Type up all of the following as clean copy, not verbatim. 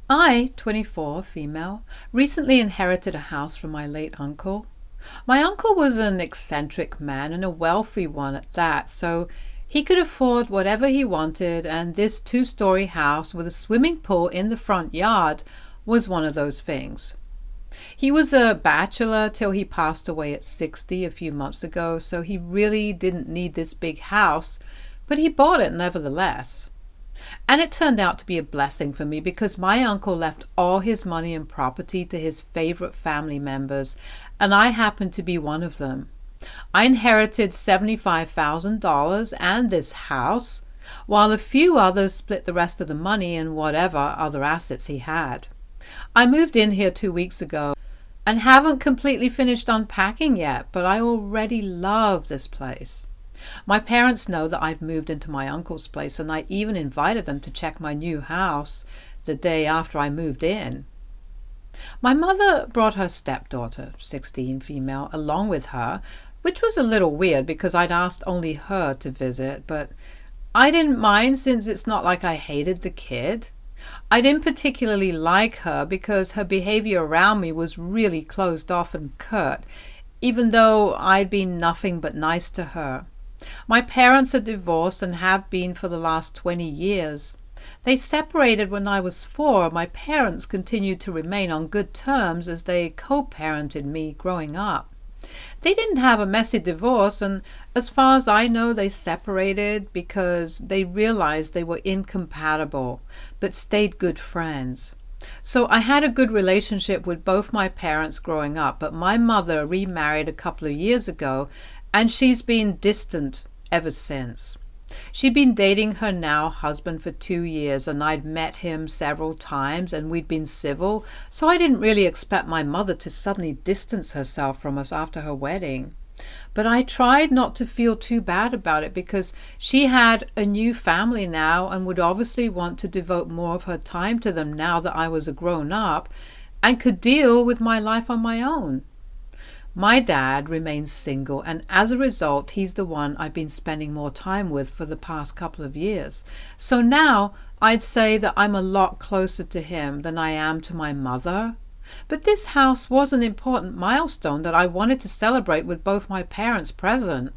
I, 24, female, recently inherited a house from my late uncle. My uncle was an eccentric man and a wealthy one at that, so he could afford whatever he wanted, and this two-story house with a swimming pool in the front yard was one of those things. He was a bachelor till he passed away at 60 a few months ago, so he really didn't need this big house, but he bought it nevertheless. And it turned out to be a blessing for me because my uncle left all his money and property to his favorite family members, and I happened to be one of them. I inherited $75,000 and this house, while a few others split the rest of the money and whatever other assets he had. I moved in here 2 weeks ago and haven't completely finished unpacking yet, but I already love this place. My parents know that I've moved into my uncle's place, and I even invited them to check my new house the day after I moved in. My mother brought her stepdaughter, 16 female, along with her, which was a little weird because I'd asked only her to visit, but I didn't mind since it's not like I hated the kid. I didn't particularly like her because her behavior around me was really closed off and curt, even though I'd been nothing but nice to her. My parents are divorced and have been for the last 20 years. They separated when I was 4. My parents continued to remain on good terms as they co-parented me growing up. They didn't have a messy divorce, and as far as I know, they separated because they realized they were incompatible, but stayed good friends. So I had a good relationship with both my parents growing up, but my mother remarried a couple of years ago, and she's been distant ever since. She'd been dating her now husband for 2 years, and I'd met him several times and we'd been civil, so I didn't really expect my mother to suddenly distance herself from us after her wedding. But I tried not to feel too bad about it because she had a new family now and would obviously want to devote more of her time to them now that I was a grown-up and could deal with my life on my own. My dad remains single, and as a result, he's the one I've been spending more time with for the past couple of years. So now I'd say that I'm a lot closer to him than I am to my mother. But this house was an important milestone that I wanted to celebrate with both my parents present.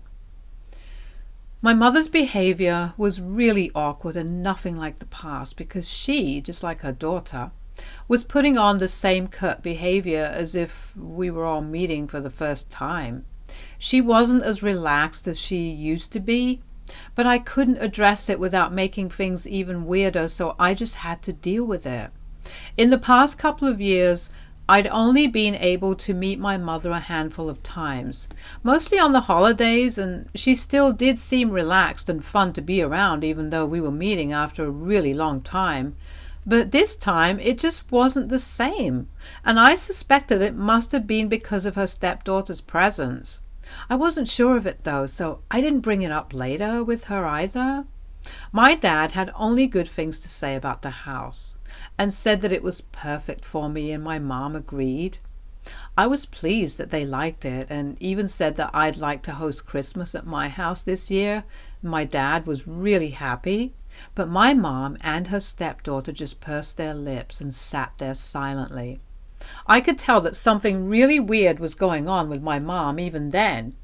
My mother's behavior was really awkward and nothing like the past because she, just like her daughter, was putting on the same curt behavior as if we were all meeting for the first time. She wasn't as relaxed as she used to be, but I couldn't address it without making things even weirder, so I just had to deal with it. In the past couple of years, I'd only been able to meet my mother a handful of times, mostly on the holidays, and she still did seem relaxed and fun to be around even though we were meeting after a really long time. But this time, it just wasn't the same, and I suspected it must have been because of her stepdaughter's presence. I wasn't sure of it, though, so I didn't bring it up later with her either. My dad had only good things to say about the house, and said that it was perfect for me, and my mom agreed. I was pleased that they liked it, and even said that I'd like to host Christmas at my house this year. My dad was really happy. But my mom and her stepdaughter just pursed their lips and sat there silently. I could tell that something really weird was going on with my mom even then,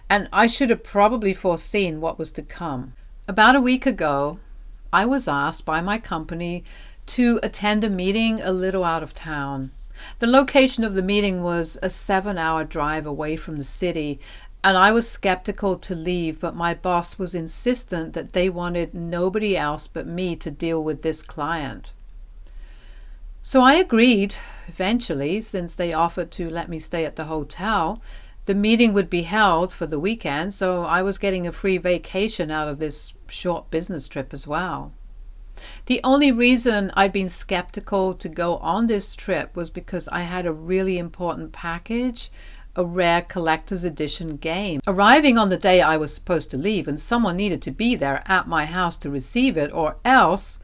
and I should have probably foreseen what was to come. About a week ago, I was asked by my company to attend a meeting a little out of town. The location of the meeting was a 7-hour drive away from the city, and I was skeptical to leave, but my boss was insistent that they wanted nobody else but me to deal with this client. So I agreed, eventually, since they offered to let me stay at the hotel. The meeting would be held for the weekend, so I was getting a free vacation out of this short business trip as well. The only reason I'd been skeptical to go on this trip was because I had a really important package, a rare collector's edition game, arriving on the day I was supposed to leave, and someone needed to be there at my house to receive it, or else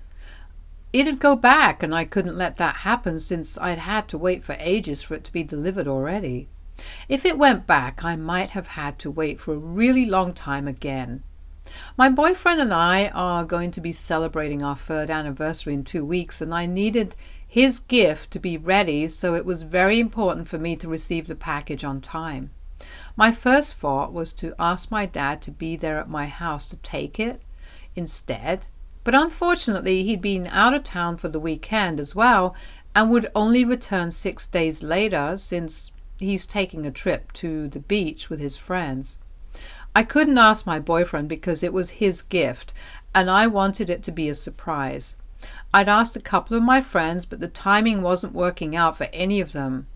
it'd go back, and I couldn't let that happen since I'd had to wait for ages for it to be delivered already. If it went back, I might have had to wait for a really long time again. My boyfriend and I are going to be celebrating our 3rd anniversary in 2 weeks, and I needed his gift to be ready, so it was very important for me to receive the package on time. My first thought was to ask my dad to be there at my house to take it instead, but unfortunately he'd been out of town for the weekend as well and would only return 6 days later since he's taking a trip to the beach with his friends. I couldn't ask my boyfriend because it was his gift and I wanted it to be a surprise. I'd asked a couple of my friends, but the timing wasn't working out for any of them.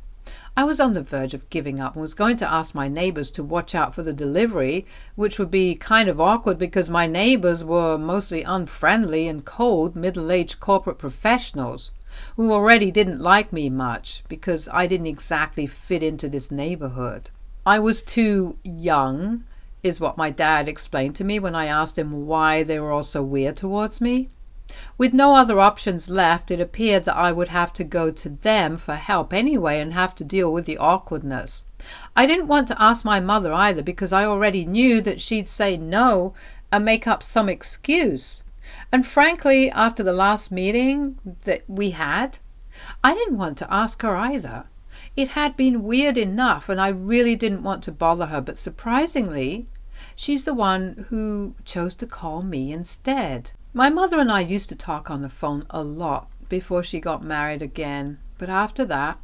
I was on the verge of giving up and was going to ask my neighbors to watch out for the delivery, which would be kind of awkward because my neighbors were mostly unfriendly and cold middle-aged corporate professionals who already didn't like me much because I didn't exactly fit into this neighborhood. I was too young, is what my dad explained to me when I asked him why they were all so weird towards me. With no other options left, it appeared that I would have to go to them for help anyway and have to deal with the awkwardness. I didn't want to ask my mother either because I already knew that she'd say no and make up some excuse. And frankly, after the last meeting that we had, I didn't want to ask her either. It had been weird enough and I really didn't want to bother her, but surprisingly, she's the one who chose to call me instead. My mother and I used to talk on the phone a lot before she got married again, but after that,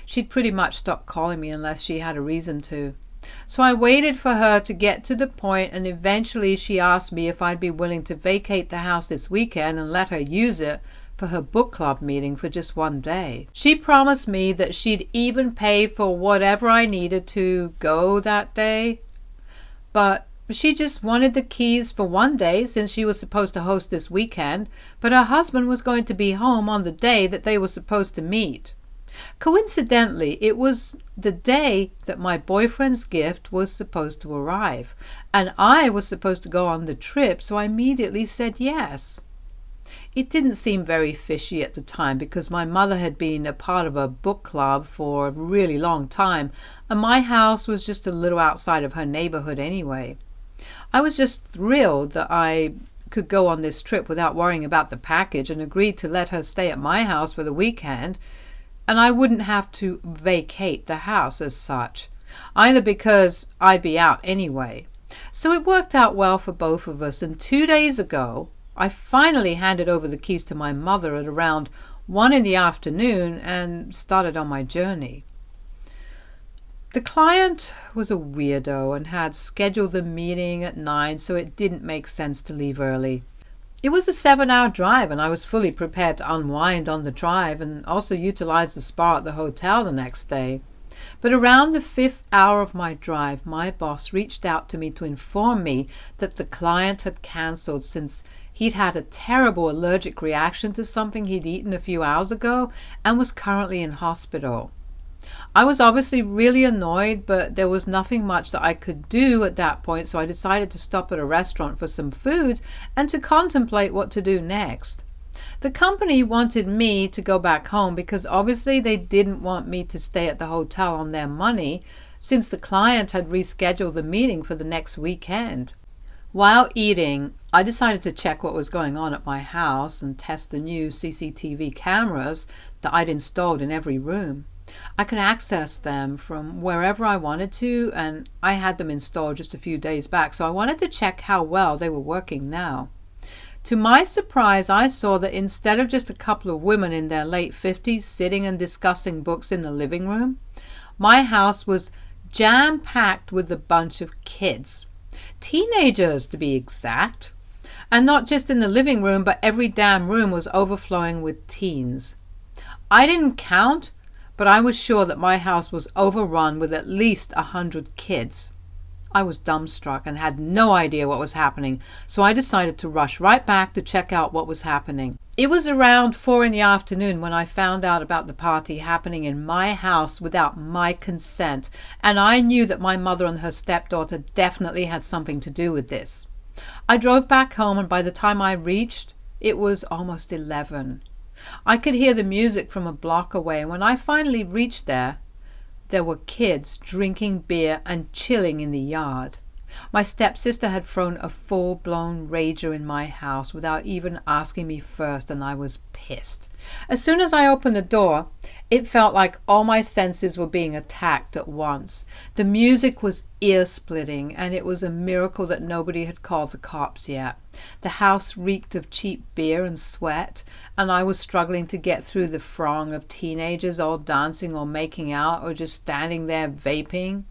she'd pretty much stopped calling me unless she had a reason to. So I waited for her to get to the point, and eventually she asked me if I'd be willing to vacate the house this weekend and let her use it for her book club meeting for just one day. She promised me that she'd even pay for whatever I needed to go that day, but she just wanted the keys for one day since she was supposed to host this weekend, but her husband was going to be home on the day that they were supposed to meet. Coincidentally, it was the day that my boyfriend's gift was supposed to arrive, and I was supposed to go on the trip, so I immediately said yes. It didn't seem very fishy at the time because my mother had been a part of a book club for a really long time, and my house was just a little outside of her neighborhood anyway. I was just thrilled that I could go on this trip without worrying about the package and agreed to let her stay at my house for the weekend, and I wouldn't have to vacate the house as such, either because I'd be out anyway. So it worked out well for both of us, and 2 days ago, I finally handed over the keys to my mother at around 1 in the afternoon and started on my journey. The client was a weirdo and had scheduled the meeting at 9, so it didn't make sense to leave early. It was a 7-hour drive and I was fully prepared to unwind on the drive and also utilize the spa at the hotel the next day. But around the 5th hour of my drive, my boss reached out to me to inform me that the client had cancelled since he'd had a terrible allergic reaction to something he'd eaten a few hours ago and was currently in hospital. I was obviously really annoyed, but there was nothing much that I could do at that point, so I decided to stop at a restaurant for some food and to contemplate what to do next. The company wanted me to go back home because obviously they didn't want me to stay at the hotel on their money since the client had rescheduled the meeting for the next weekend. While eating, I decided to check what was going on at my house and test the new CCTV cameras that I'd installed in every room. I could access them from wherever I wanted to, and I had them installed just a few days back, so I wanted to check how well they were working now. To my surprise, I saw that instead of just a couple of women in their late 50s sitting and discussing books in the living room, my house was jam-packed with a bunch of kids. Teenagers, to be exact. And not just in the living room, but every damn room was overflowing with teens. I didn't count, but I was sure that my house was overrun with at least 100 kids. I was dumbstruck and had no idea what was happening, so I decided to rush right back to check out what was happening. It was around 4 in the afternoon when I found out about the party happening in my house without my consent, and I knew that my mother and her stepdaughter definitely had something to do with this. I drove back home, and by the time I reached, it was almost 11. I could hear the music from a block away, and when I finally reached there were kids drinking beer and chilling in the yard. My stepsister had thrown a full-blown rager in my house without even asking me first, and I was pissed. As soon as I opened the door, it felt like all my senses were being attacked at once. The music was ear-splitting, and it was a miracle that nobody had called the cops yet. The house reeked of cheap beer and sweat, and I was struggling to get through the throng of teenagers all dancing or making out or just standing there vaping.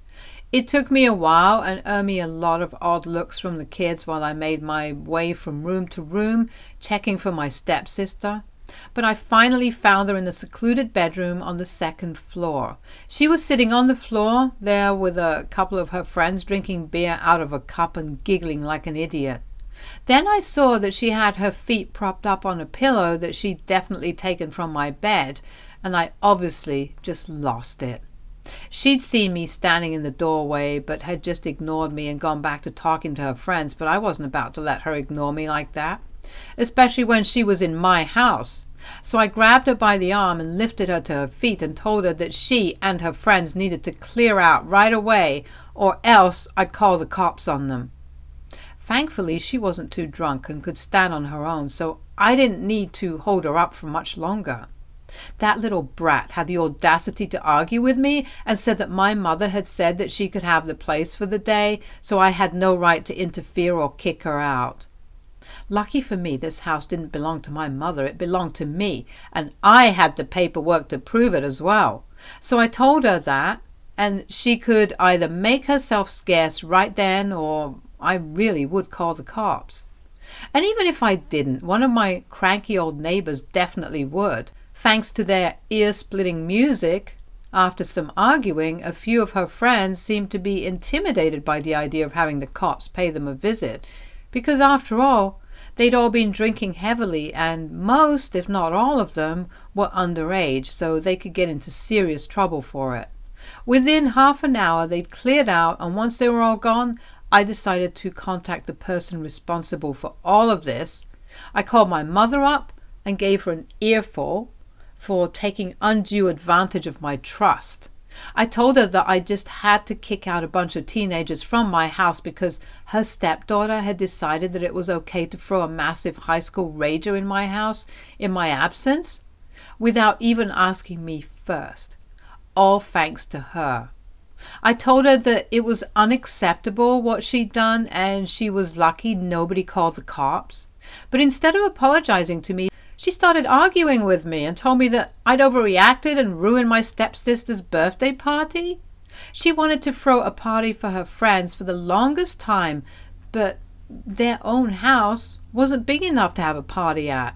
It took me a while and earned me a lot of odd looks from the kids while I made my way from room to room, checking for my stepsister. But I finally found her in the secluded bedroom on the second floor. She was sitting on the floor there with a couple of her friends drinking beer out of a cup and giggling like an idiot. Then I saw that she had her feet propped up on a pillow that she'd definitely taken from my bed, and I obviously just lost it. She'd seen me standing in the doorway but had just ignored me and gone back to talking to her friends, but I wasn't about to let her ignore me like that, especially when she was in my house. So I grabbed her by the arm and lifted her to her feet and told her that she and her friends needed to clear out right away or else I'd call the cops on them. Thankfully, she wasn't too drunk and could stand on her own, so I didn't need to hold her up for much longer. That little brat had the audacity to argue with me and said that my mother had said that she could have the place for the day, so I had no right to interfere or kick her out. Lucky for me, this house didn't belong to my mother, it belonged to me, and I had the paperwork to prove it as well. So I told her that, and she could either make herself scarce right then or I really would call the cops. And even if I didn't, one of my cranky old neighbors definitely would. Thanks to their ear-splitting music, after some arguing, a few of her friends seemed to be intimidated by the idea of having the cops pay them a visit, because after all, they'd all been drinking heavily and most, if not all of them, were underage, so they could get into serious trouble for it. Within half an hour, they'd cleared out, and once they were all gone, I decided to contact the person responsible for all of this. I called my mother up and gave her an earful for taking undue advantage of my trust. I told her that I just had to kick out a bunch of teenagers from my house because her stepdaughter had decided that it was okay to throw a massive high school rager in my house in my absence without even asking me first. All thanks to her. I told her that it was unacceptable what she'd done and she was lucky nobody called the cops. But instead of apologizing to me, she started arguing with me and told me that I'd overreacted and ruined my stepsister's birthday party. She wanted to throw a party for her friends for the longest time, but their own house wasn't big enough to have a party at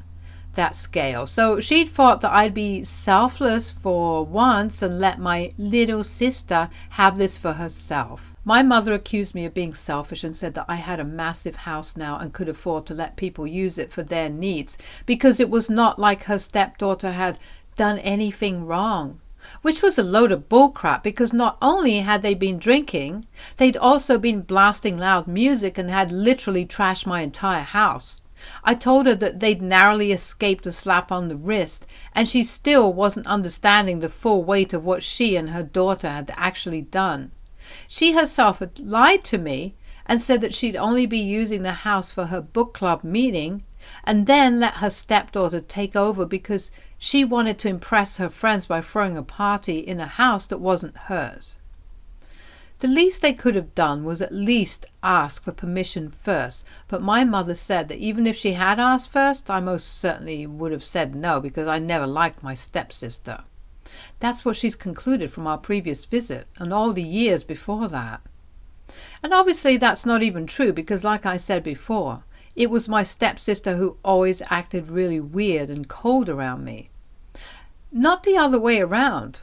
that scale. So she'd thought that I'd be selfless for once and let my little sister have this for herself. My mother accused me of being selfish and said that I had a massive house now and could afford to let people use it for their needs because it was not like her stepdaughter had done anything wrong, which was a load of bullcrap because not only had they been drinking, they'd also been blasting loud music and had literally trashed my entire house. I told her that they'd narrowly escaped a slap on the wrist, and she still wasn't understanding the full weight of what she and her daughter had actually done. She herself had lied to me and said that she'd only be using the house for her book club meeting and then let her stepdaughter take over because she wanted to impress her friends by throwing a party in a house that wasn't hers. The least they could have done was at least ask for permission first, but my mother said that even if she had asked first, I most certainly would have said no because I never liked my stepsister. That's what she's concluded from our previous visit and all the years before that. And obviously that's not even true because, like I said before, it was my stepsister who always acted really weird and cold around me. Not the other way around.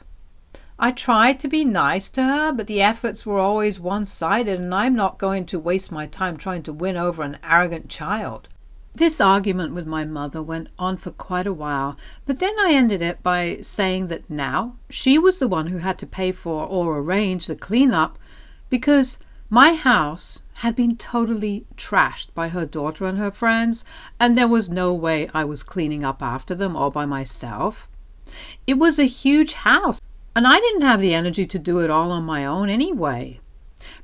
I tried to be nice to her, but the efforts were always one-sided, and I'm not going to waste my time trying to win over an arrogant child. This argument with my mother went on for quite a while, but then I ended it by saying that now she was the one who had to pay for or arrange the cleanup because my house had been totally trashed by her daughter and her friends, and there was no way I was cleaning up after them all by myself. It was a huge house, and I didn't have the energy to do it all on my own anyway.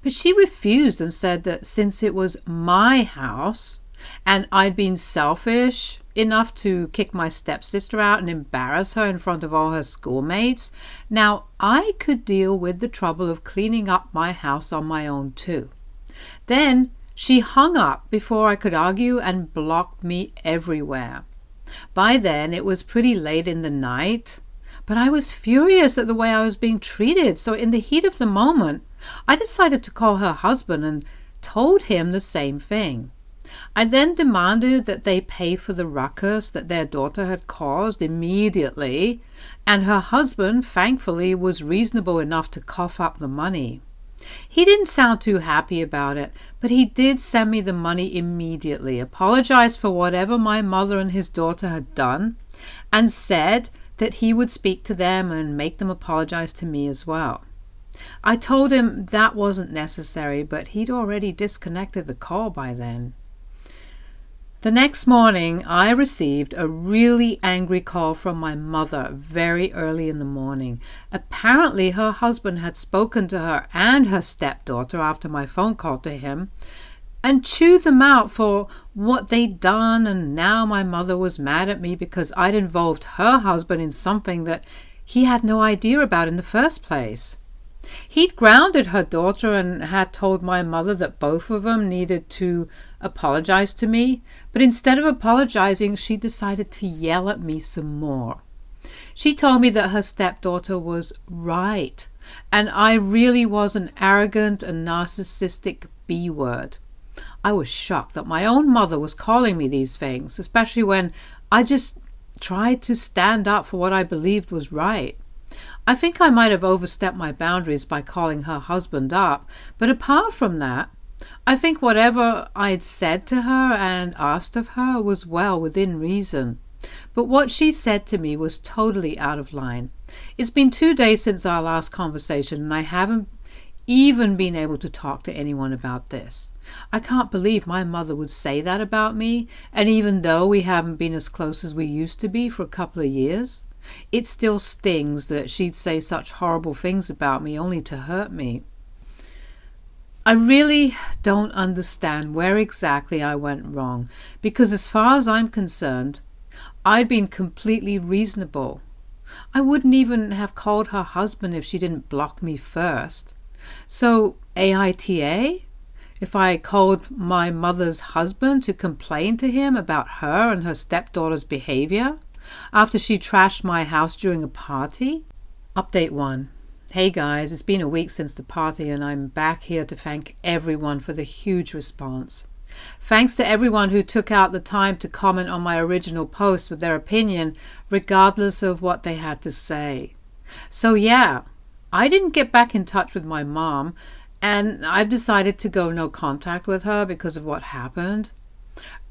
But she refused and said that since it was my house and I'd been selfish enough to kick my stepsister out and embarrass her in front of all her schoolmates, now I could deal with the trouble of cleaning up my house on my own too. Then she hung up before I could argue and blocked me everywhere. By then it was pretty late in the night, but I was furious at the way I was being treated, so in the heat of the moment, I decided to call her husband and told him the same thing. I then demanded that they pay for the ruckus that their daughter had caused immediately, and her husband, thankfully, was reasonable enough to cough up the money. He didn't sound too happy about it, but he did send me the money immediately, apologized for whatever my mother and his daughter had done, and said that he would speak to them and make them apologize to me as well. I told him that wasn't necessary, but he'd already disconnected the call by then. The next morning, I received a really angry call from my mother very early in the morning. Apparently, her husband had spoken to her and her stepdaughter after my phone call to him and chewed them out for what they'd done, and now my mother was mad at me because I'd involved her husband in something that he had no idea about in the first place. He'd grounded her daughter and had told my mother that both of them needed to apologize to me, but instead of apologizing, she decided to yell at me some more. She told me that her stepdaughter was right, and I really was an arrogant and narcissistic B-word. I was shocked that my own mother was calling me these things, especially when I just tried to stand up for what I believed was right. I think I might have overstepped my boundaries by calling her husband up, but apart from that, I think whatever I'd said to her and asked of her was well within reason. But what she said to me was totally out of line. It's been 2 days since our last conversation, and I haven't even been able to talk to anyone about this. I can't believe my mother would say that about me, and even though we haven't been as close as we used to be for a couple of years, it still stings that she'd say such horrible things about me only to hurt me. I really don't understand where exactly I went wrong, because as far as I'm concerned, I'd been completely reasonable. I wouldn't even have called her husband if she didn't block me first. So, AITA? If I called my mother's husband to complain to him about her and her stepdaughter's behavior after she trashed my house during a party? Update 1. Hey guys, it's been a week since the party and I'm back here to thank everyone for the huge response. Thanks to everyone who took out the time to comment on my original post with their opinion, regardless of what they had to say. So yeah, I didn't get back in touch with my mom, and I've decided to go no contact with her because of what happened.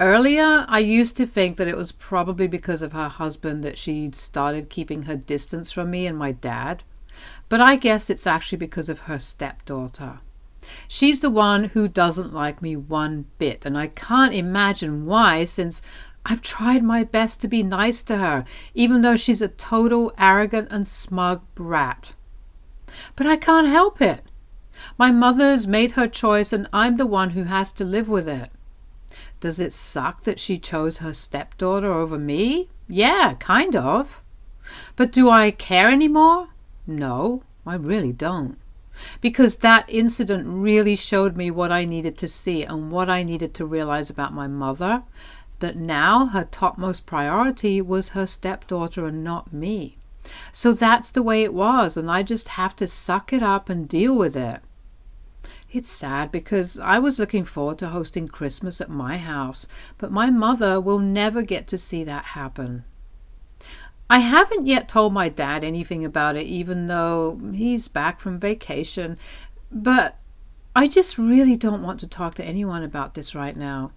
Earlier, I used to think that it was probably because of her husband that she'd started keeping her distance from me and my dad, but I guess it's actually because of her stepdaughter. She's the one who doesn't like me one bit, and I can't imagine why, since I've tried my best to be nice to her, even though she's a total arrogant and smug brat. But I can't help it. My mother's made her choice and I'm the one who has to live with it. Does it suck that she chose her stepdaughter over me? Yeah, kind of. But do I care anymore? No, I really don't. Because that incident really showed me what I needed to see and what I needed to realize about my mother, that now her topmost priority was her stepdaughter and not me. So that's the way it was, and I just have to suck it up and deal with it. It's sad because I was looking forward to hosting Christmas at my house, but my mother will never get to see that happen. I haven't yet told my dad anything about it, even though he's back from vacation, but I just really don't want to talk to anyone about this right now.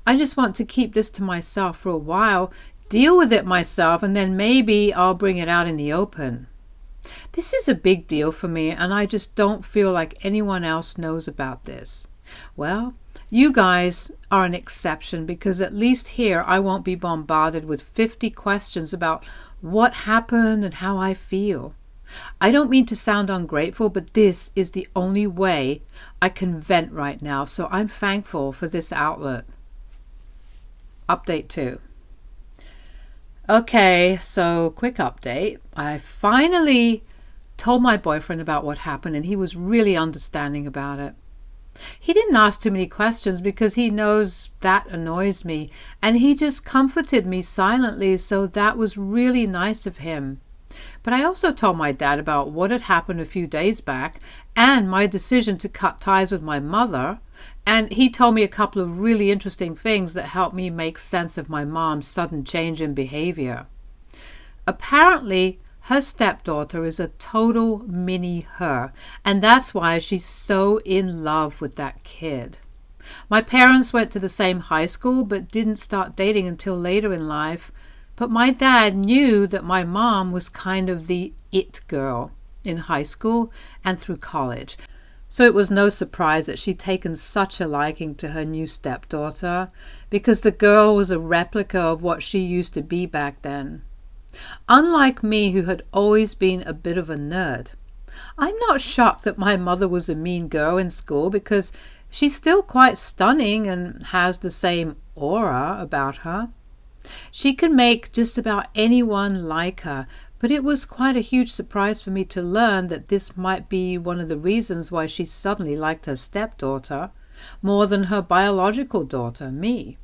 I just want to keep this to myself for a while, deal with it myself, and then maybe I'll bring it out in the open. This is a big deal for me, and I just don't feel like anyone else knows about this. Well, you guys are an exception, because at least here I won't be bombarded with 50 questions about what happened and how I feel. I don't mean to sound ungrateful, but this is the only way I can vent right now, so I'm thankful for this outlet. Update 2. Okay, so quick update. I finally told my boyfriend about what happened, and he was really understanding about it. He didn't ask too many questions because he knows that annoys me, and he just comforted me silently, so that was really nice of him. But I also told my dad about what had happened a few days back and my decision to cut ties with my mother, and he told me a couple of really interesting things that helped me make sense of my mom's sudden change in behavior. Apparently, her stepdaughter is a total mini her, and that's why she's so in love with that kid. My parents went to the same high school but didn't start dating until later in life. But my dad knew that my mom was kind of the it girl in high school and through college. So it was no surprise that she'd taken such a liking to her new stepdaughter, because the girl was a replica of what she used to be back then. Unlike me, who had always been a bit of a nerd, I'm not shocked that my mother was a mean girl in school, because she's still quite stunning and has the same aura about her. She can make just about anyone like her, but it was quite a huge surprise for me to learn that this might be one of the reasons why she suddenly liked her stepdaughter more than her biological daughter, me.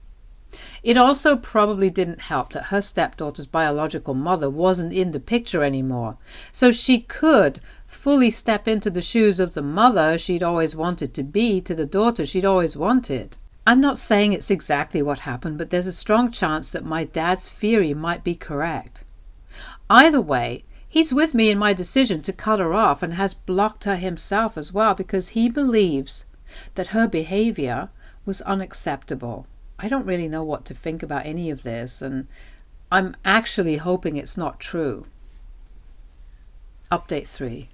It also probably didn't help that her stepdaughter's biological mother wasn't in the picture anymore, so she could fully step into the shoes of the mother she'd always wanted to be to the daughter she'd always wanted. I'm not saying it's exactly what happened, but there's a strong chance that my dad's theory might be correct. Either way, he's with me in my decision to cut her off and has blocked her himself as well, because he believes that her behavior was unacceptable. I don't really know what to think about any of this, and I'm actually hoping it's not true. Update 3.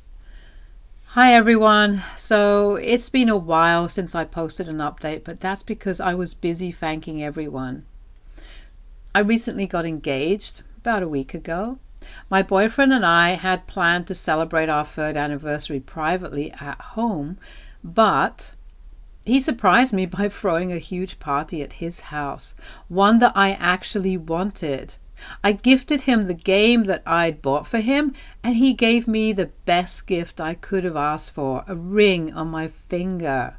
Hi everyone. So it's been a while since I posted an update, but that's because I was busy thanking everyone. I recently got engaged about a week ago. My boyfriend and I had planned to celebrate our 3rd anniversary privately at home, but he surprised me by throwing a huge party at his house, one that I actually wanted. I gifted him the game that I'd bought for him, and he gave me the best gift I could have asked for, a ring on my finger.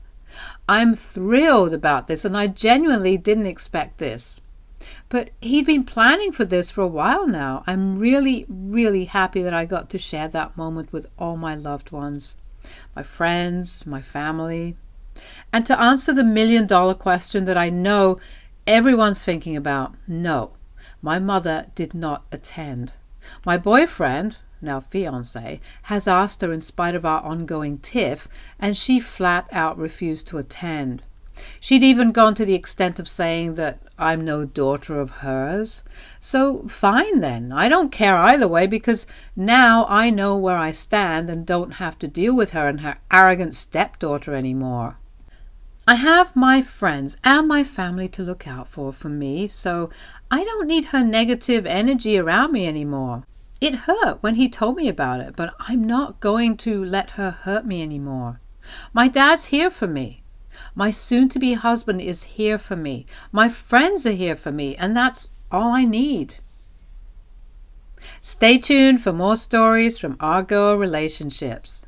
I'm thrilled about this, and I genuinely didn't expect this. But he'd been planning for this for a while now. I'm really, really happy that I got to share that moment with all my loved ones, my friends, my family. And to answer the million-dollar question that I know everyone's thinking about, no. My mother did not attend. My boyfriend, now fiancé, has asked her in spite of our ongoing tiff, and she flat out refused to attend. She'd even gone to the extent of saying that I'm no daughter of hers. So fine then, I don't care either way, because now I know where I stand and don't have to deal with her and her arrogant stepdaughter anymore. I have my friends and my family to look out for me, so I don't need her negative energy around me anymore. It hurt when he told me about it, but I'm not going to let her hurt me anymore. My dad's here for me. My soon-to-be husband is here for me. My friends are here for me, and that's all I need. Stay tuned for more stories from our girl relationships.